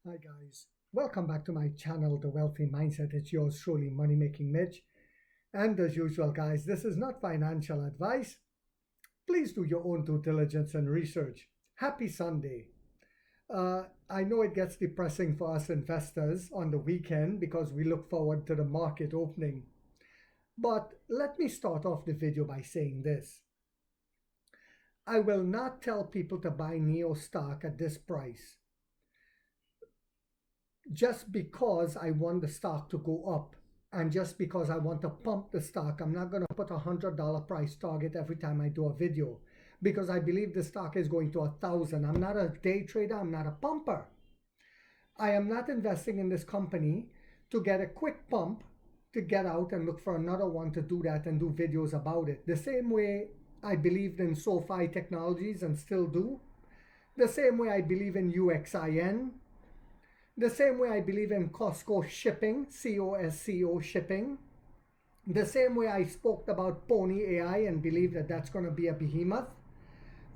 Hi guys, welcome back to my channel, The Wealthy Mindset. It's yours truly, Money Making Mitch. And as usual, guys, this is not financial advice. Please do your own due diligence and research. Happy Sunday. I know it gets depressing for us investors on the weekend because we look forward to the market opening. But let me start off the video by saying this. I will not tell people to buy NEO stock at this price just because I want the stock to go up and just because I want to pump the stock. I'm not going to put $100 price target every time I do a video because I believe the stock is going to 1,000. I'm not a day trader. I'm not a pumper. I am not investing in this company to get a quick pump to get out and look for another one to do that and do videos about it. The same way I believed in SoFi Technologies and still do. The same way I believe in UXIN. The same way I believe in Costco shipping, COSCO shipping. The same way I spoke about Pony AI and believe that that's going to be a behemoth.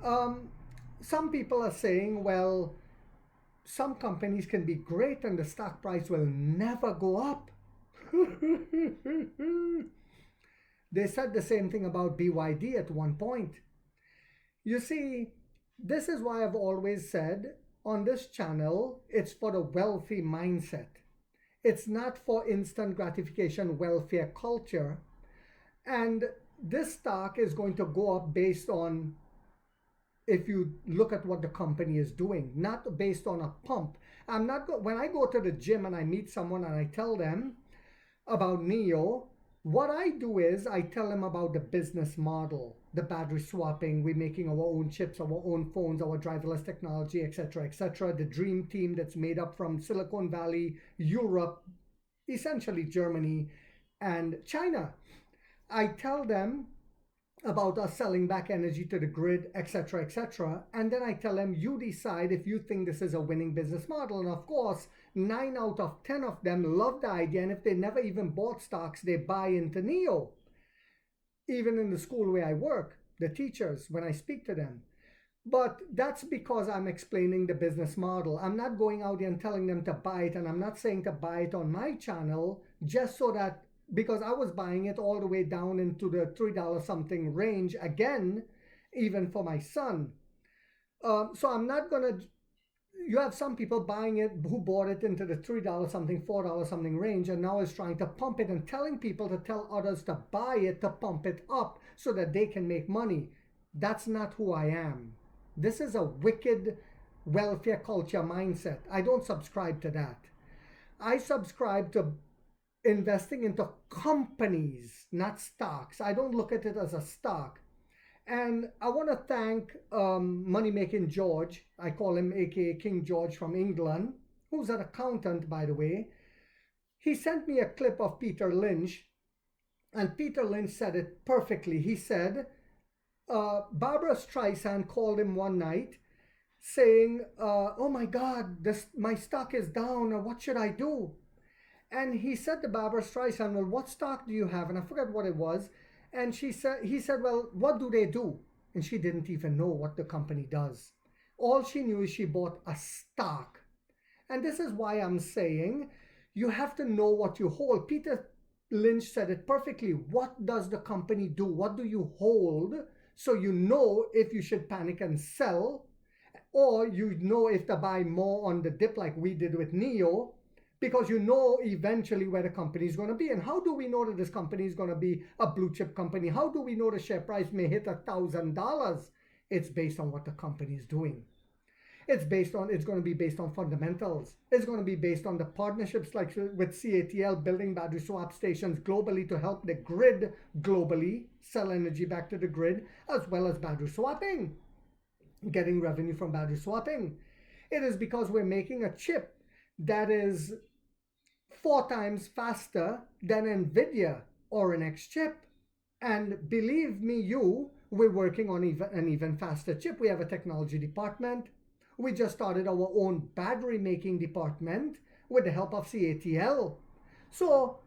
Some people are saying, well, some companies can be great and the stock price will never go up. They said the same thing about BYD at one point. You see, this is why I've always said on this channel, it's for the wealthy mindset. It's not for instant gratification welfare culture. And this stock is going to go up based on, if you look at what the company is doing, not based on a pump. When I go to the gym and I meet someone and I tell them about NEO, what I do is I tell them about the business model, the battery swapping, we're making our own chips, our own phones, our driverless technology, etc., the dream team that's made up from Silicon Valley, Europe, essentially Germany, and China. I tell them about us selling back energy to the grid, etc., and then I tell them, you decide if you think this is a winning business model. And of course, 9 out of 10 of them love the idea, and if they never even bought stocks, they buy into NEO. Even in the school where I work, the teachers, when I speak to them. But that's because I'm explaining the business model. I'm not going out there and telling them to buy it, and I'm not saying to buy it on my channel just so that, because I was buying it all the way down into the $3 something range again, even for my son. So I'm not going to, you have some people buying it who bought it into the $3 something, $4 something range, and now is trying to pump it and telling people to tell others to buy it, to pump it up so that they can make money. That's not who I am. This is a wicked welfare culture mindset. I don't subscribe to that. I subscribe to investing into companies, not stocks. I don't look at it as a stock. And I want to thank Money Making George, I call him aka King George from England, who's an accountant, by the way. He sent me a clip of Peter Lynch, and Peter Lynch said it perfectly. He said, Barbara Streisand called him one night saying, oh my God, my stock is down, what should I do? And he said to Barbara Streisand, well, what stock do you have? And I forgot what it was. And he said, well, what do they do? And she didn't even know what the company does. All she knew is she bought a stock. And this is why I'm saying you have to know what you hold. Peter Lynch said it perfectly. What does the company do? What do you hold? So you know if you should panic and sell, or you know if to buy more on the dip like we did with NEO, because you know eventually where the company is going to be. And how do we know that this company is going to be a blue chip company? How do we know the share price may hit $1,000? It's based on what the company is doing. It's going to be based on fundamentals. It's going to be based on the partnerships like with CATL, building battery swap stations globally to help the grid globally sell energy back to the grid, as well as battery swapping, getting revenue from battery swapping. It is because we're making a chip that is 4 times faster than NVIDIA or an X chip. And believe me, we're working on an even faster chip. We have a technology department. We just started our own battery making department with the help of CATL. So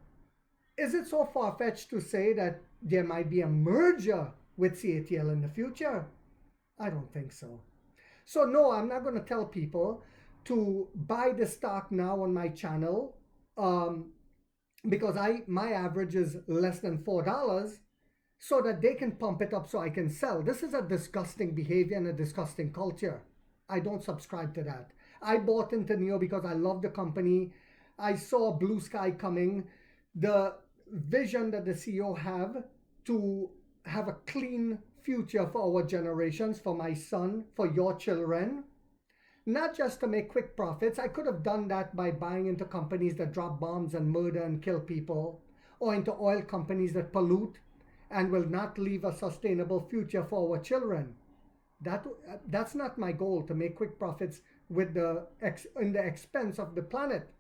is it so far-fetched to say that there might be a merger with CATL in the future? I don't think so. So no, I'm not going to tell people to buy the stock now on my channel, because my average is less than $4, so that they can pump it up so I can sell. This is a disgusting behavior and a disgusting culture. I don't subscribe to that. I bought into NIO because I love the company. I saw blue sky coming. The vision that the CEO have to have a clean future for our generations, for my son, for your children, not just to make quick profits. I could have done that by buying into companies that drop bombs and murder and kill people, or into oil companies that pollute and will not leave a sustainable future for our children. That's not my goal, to make quick profits in the expense of the planet.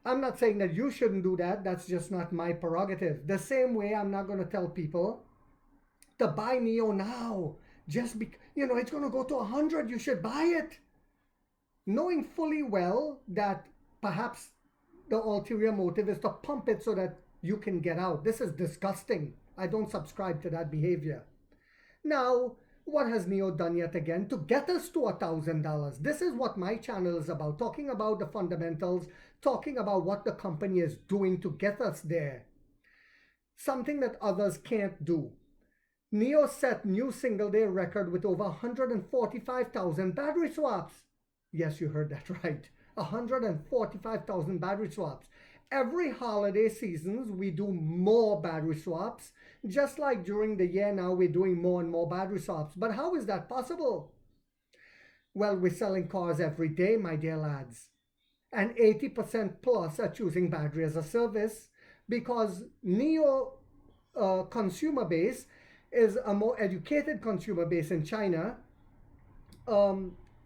I'm not saying that you shouldn't do that. That's just not my prerogative. The same way I'm not going to tell people to buy NIO now. Just because, it's going to go to 100, you should buy it. Knowing fully well that perhaps the ulterior motive is to pump it so that you can get out. This is disgusting. I don't subscribe to that behavior. Now, what has NIO done yet again to get us to $1,000? This is what my channel is about, talking about the fundamentals, talking about what the company is doing to get us there. Something that others can't do. NIO set new single-day record with over 145,000 battery swaps. Yes, you heard that right. 145,000 battery swaps. Every holiday seasons, we do more battery swaps. Just like during the year now, we're doing more and more battery swaps. But how is that possible? Well, we're selling cars every day, my dear lads. And 80% plus are choosing battery as a service, because NIO consumer base is a more educated consumer base in China.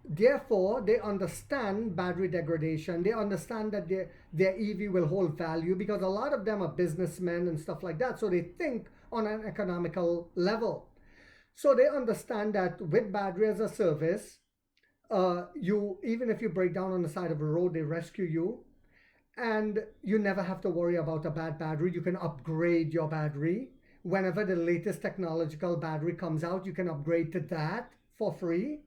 Therefore, they understand battery degradation. They understand that their EV will hold value, because a lot of them are businessmen and stuff like that. So they think on an economical level. So they understand that with battery as a service, even if you break down on the side of a road, they rescue you. And you never have to worry about a bad battery. You can upgrade your battery. Whenever the latest technological battery comes out, you can upgrade to that for free.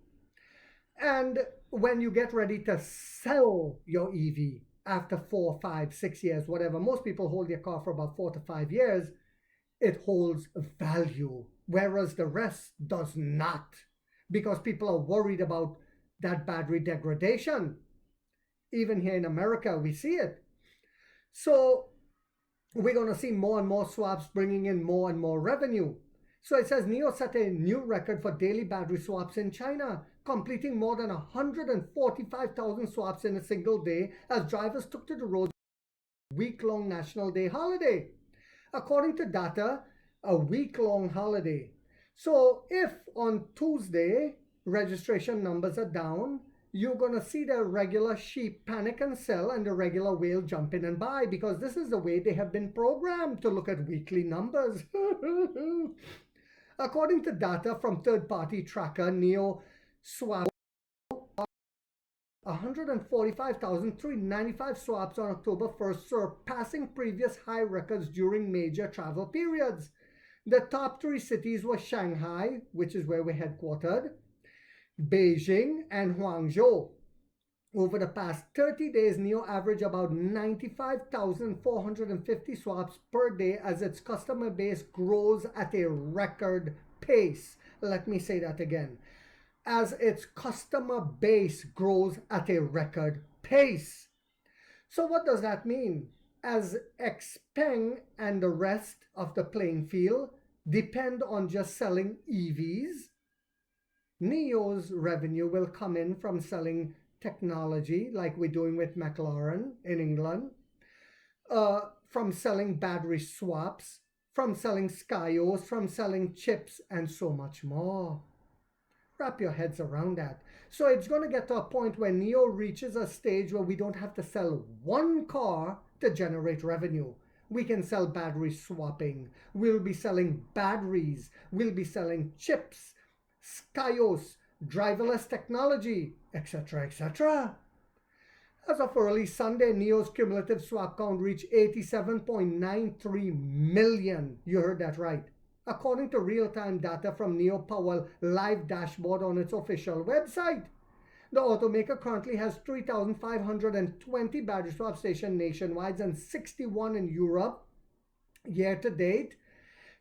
And when you get ready to sell your EV after 4, 5, 6 years, whatever, most people hold their car for about 4 to 5 years, it holds value, whereas the rest does not, because people are worried about that battery degradation. Even here in America, we see it. So we're going to see more and more swaps bringing in more and more revenue. So it says NIO set a new record for daily battery swaps in China, completing more than 145,000 swaps in a single day as drivers took to the road for a week-long National Day holiday. According to data, a week-long holiday. So if on Tuesday registration numbers are down, you're going to see the regular sheep panic and sell and the regular whale jump in and buy, because this is the way they have been programmed to look at weekly numbers. According to data from third-party tracker, NIO swapped 145,395 swaps on October 1st, surpassing previous high records during major travel periods. The top 3 cities were Shanghai, which is where we're headquartered, Beijing, and Guangzhou. Over the past 30 days, NIO averaged about 95,450 swaps per day as its customer base grows at a record pace. Let me say that again. As its customer base grows at a record pace. So what does that mean? As Xpeng and the rest of the playing field depend on just selling EVs, NIO's revenue will come in from selling technology, like we're doing with McLaren in England, from selling battery swaps, from selling Skyos, from selling chips, and so much more. Wrap your heads around that. So it's going to get to a point where NIO reaches a stage where we don't have to sell one car to generate revenue. We can sell battery swapping. We'll be selling batteries. We'll be selling chips, Skyos, driverless technology, etc., etc. As of early Sunday, NIO's cumulative swap count reached 87.93 million. You heard that right. According to real-time data from NIO Power Live dashboard on its official website. The automaker currently has 3,520 battery swap stations nationwide and 61 in Europe. Year to date,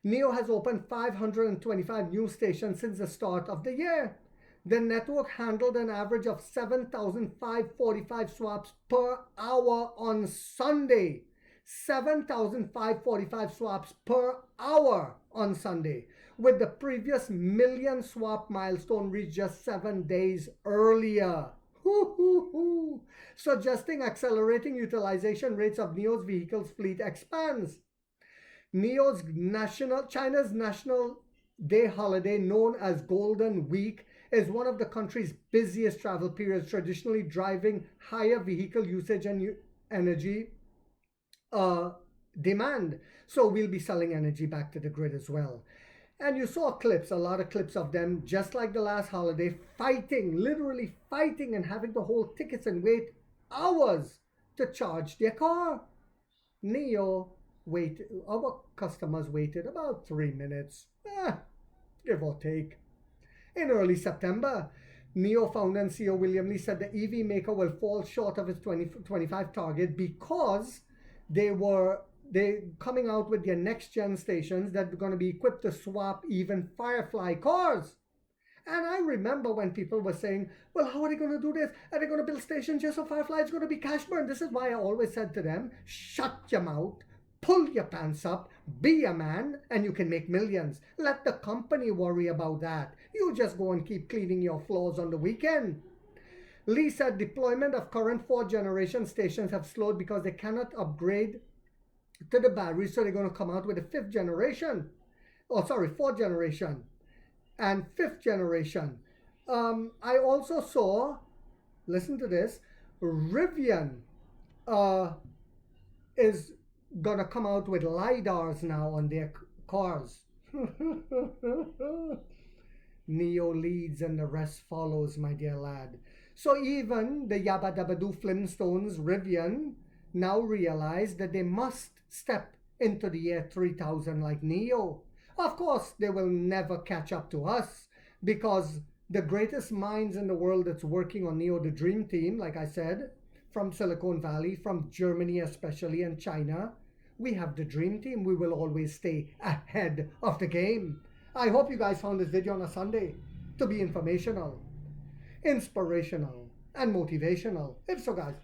NIO has opened 525 new stations since the start of the year. The network handled an average of 7,545 swaps per hour on Sunday. 7,545 swaps per hour on Sunday, with the previous million swap milestone reached just 7 days earlier. Suggesting accelerating utilization rates of NIO's vehicles fleet expands. China's national day holiday, known as Golden Week, is one of the country's busiest travel periods, traditionally driving higher vehicle usage and energy demand. So we'll be selling energy back to the grid as well. And you saw clips, a lot of clips of them, just like the last holiday, fighting, literally fighting and having to hold tickets and wait hours to charge their car. NIO waited, our customers waited about 3 minutes, give or take. In early September, NIO founder and CEO William Li said the EV maker will fall short of its 2025 target because they coming out with their next gen stations that are going to be equipped to swap even Firefly cars. And I remember when people were saying, well, how are they going to do this? Are they going to build stations just so Firefly is going to be cash burn? This is why I always said to them, shut your mouth, pull your pants up, be a man, and you can make millions. Let the company worry about that. You just go and keep cleaning your floors on the weekend. Lee said deployment of current 4th generation stations have slowed because they cannot upgrade to the batteries, so they're going to come out with a 5th generation. 4th generation and 5th generation. I also saw, listen to this, Rivian is going to come out with LiDARs now on their cars. NIO leads and the rest follows, my dear lad. So even the Yabba Dabba Doo Flintstones Rivian now realize that they must step into the year 3000 like NIO. Of course, they will never catch up to us because the greatest minds in the world that's working on NIO, the Dream Team, like I said, from Silicon Valley, from Germany especially, and China, we have the Dream Team. We will always stay ahead of the game. I hope you guys found this video on a Sunday to be informational, inspirational, and motivational. If so, guys,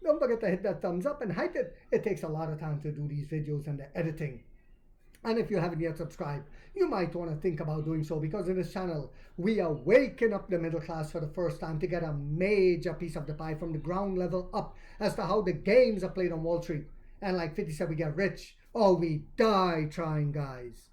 don't forget to hit that thumbs up and hype it. It takes a lot of time to do these videos and the editing. And if you haven't yet subscribed, you might want to think about doing so, because in this channel, we are waking up the middle class for the first time to get a major piece of the pie from the ground level up as to how the games are played on Wall Street. And like 50 said, we get rich or we die trying, guys.